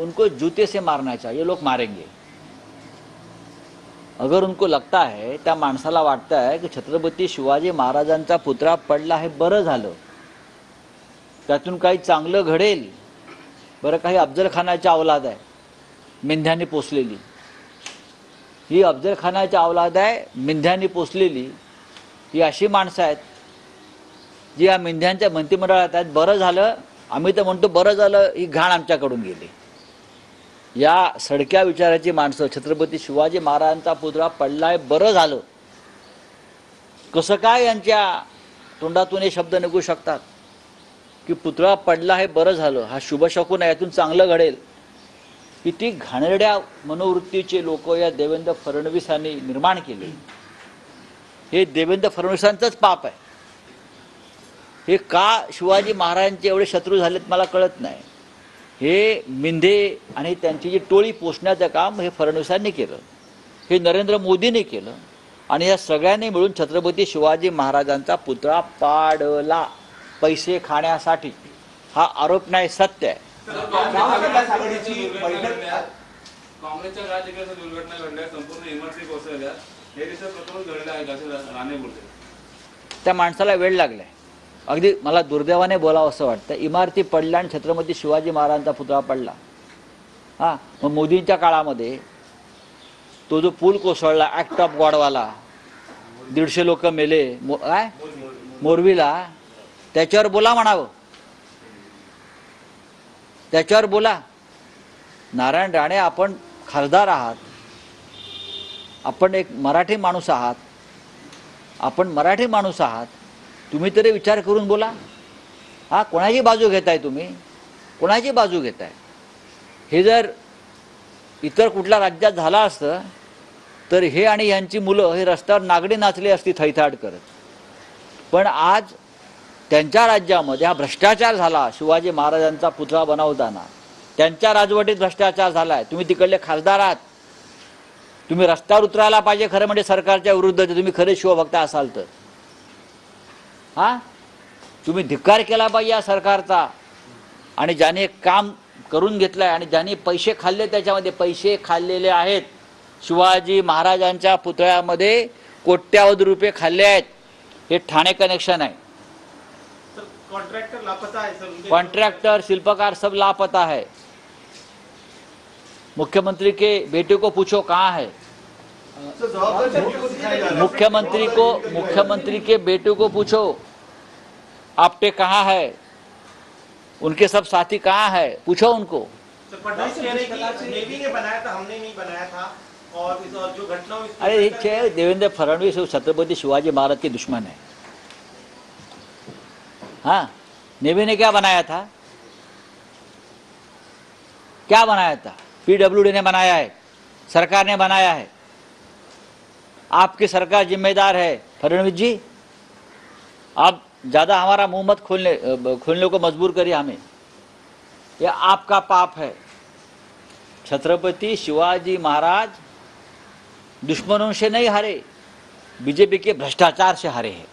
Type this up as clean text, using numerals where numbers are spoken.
उनको जूते से मारना चाहिए, ये लोग मारेंगे। अगर उनको लगता है, त्या माणसाला वाटतं आहे की छत्रपती शिवाजी महाराजांचा पुतळा पडला हे बरं झालं, त्यातून काही चांगलं घडेल, बरं काही अफजल खानाची औलाद आहे मेंढ्यांनी पोसलेली, ही अफजल खानाची औलाद आहे मेंढ्यांनी पोसलेली, ही अशी माणसं आहेत जी या मेंढ्यांच्या मंत्रिमंडळात आहेत, बरं झालं, आम्ही तर म्हणतो बरं झालं ही घाण आमच्याकडून गेली। या सडक्या विचाराची माणसं छत्रपती शिवाजी महाराजांचा पुतळा पडलाय बरं झालं, कसं काय यांच्या तोंडातून हे शब्द निघू शकतात की पुतळा पडला हे बरं झालं, हा शुभ शकुन आहे, यातून चांगलं घडेल। किती घाणेरड्या मनोवृत्तीचे लोक या देवेंद्र फडणवीसांनी निर्माण केले। हे देवेंद्र फडणवीसांचंच पाप आहे। हे का शिवाजी महाराजांचे एवढे शत्रू झालेत मला कळत नाही। हे मिंधे आणि त्यांची जी टोळी पोषण्याचं काम हे फडणवीसांनी केलं, हे नरेंद्र मोदींनी केलं, आणि या सगळ्यांनी मिळून छत्रपती शिवाजी महाराजांचा पुतळा पाडला पैसे खाण्यासाठी। हा आरोप नाही, सत्य आहे। काँग्रेसच्या राज्यकर्त्यांच्या दुर्घटना घडल्या, संपूर्ण इमारती कोसळल्या, हे दिवस प्रथमच घडलं आहे असे राणे बोलते। त्या माणसाला वेळ लागलाय, अगदी मला दुर्दैवाने बोलावं असं वाटतं। इमारती पडल्या आणि छत्रपती शिवाजी महाराजांचा पुतळा पडला। हां, मग मोदींच्या काळामध्ये तो जो पूल कोसळला ॲक्ट ऑफ गॉडवाला, 150 लोक मेले काय मोरवीला, त्याच्यावर बोला म्हणावं, त्याच्यावर बोला। नारायण राणे, आपण खासदार आहात, आपण एक मराठी माणूस आहात, आपण मराठी माणूस आहात, तुम्ही तरी विचार करून बोला। हा, कोणाची बाजू घेताय तुम्ही, कोणाची बाजू घेताय? हे जर इतर कुठल्या राज्यात झालं असतं तर हे आणि यांची मुलं हे रस्त्यावर नागडी नाचली असती थैथाड करत, पण आज त्यांच्या राज्यामध्ये हा भ्रष्टाचार झाला। शिवाजी महाराजांचा पुतळा बनवताना त्यांच्या राजवटीत भ्रष्टाचार झालाय। तुम्ही तिकडले खासदार आहात, तुम्ही रस्त्यावर उतरायला पाहिजे खरं म्हणजे सरकारच्या विरुद्ध, तुम्ही खरे शिवभक्त असाल तर। हां, तुम्ही धिक्कार केला पाहिजे या सरकारचा, आणि ज्याने काम करून घेतलं आहे आणि ज्यांनी पैसे खाल्ले, त्याच्यामध्ये पैसे खाल्लेले आहेत। शिवाजी महाराजांच्या पुतळ्यामध्ये कोट्यावधी रुपये खाल्ले आहेत, हे ठाणे कनेक्शन आहे। कॉन्ट्रैक्टर लापता है सर, कॉन्ट्रैक्टर शिल्पकार सब लापता है। मुख्यमंत्री के बेटे को पूछो कहाँ है, मुख्यमंत्री के बेटे को पूछो आपटे कहाँ है, उनके सब साथी कहाँ है, पूछो उनको। नेवी ने बनाया था, हमने नहीं बनाया था, और जो घटना हुई, अरे देवेंद्र फडणवीस छत्रपति शिवाजी महाराज के दुश्मन है। हाँ, नेवी ने क्या बनाया था, क्या बनाया था? पीडब्ल्यूडी ने बनाया है, सरकार ने बनाया है। आपकी सरकार जिम्मेदार है फडणवीस जी, आप ज़्यादा हमारा मुंह मत खोलने को मजबूर करिए हमें, यह आपका पाप है। छत्रपति शिवाजी महाराज दुश्मनों से नहीं हारे, बीजेपी के भ्रष्टाचार से हारे हैं।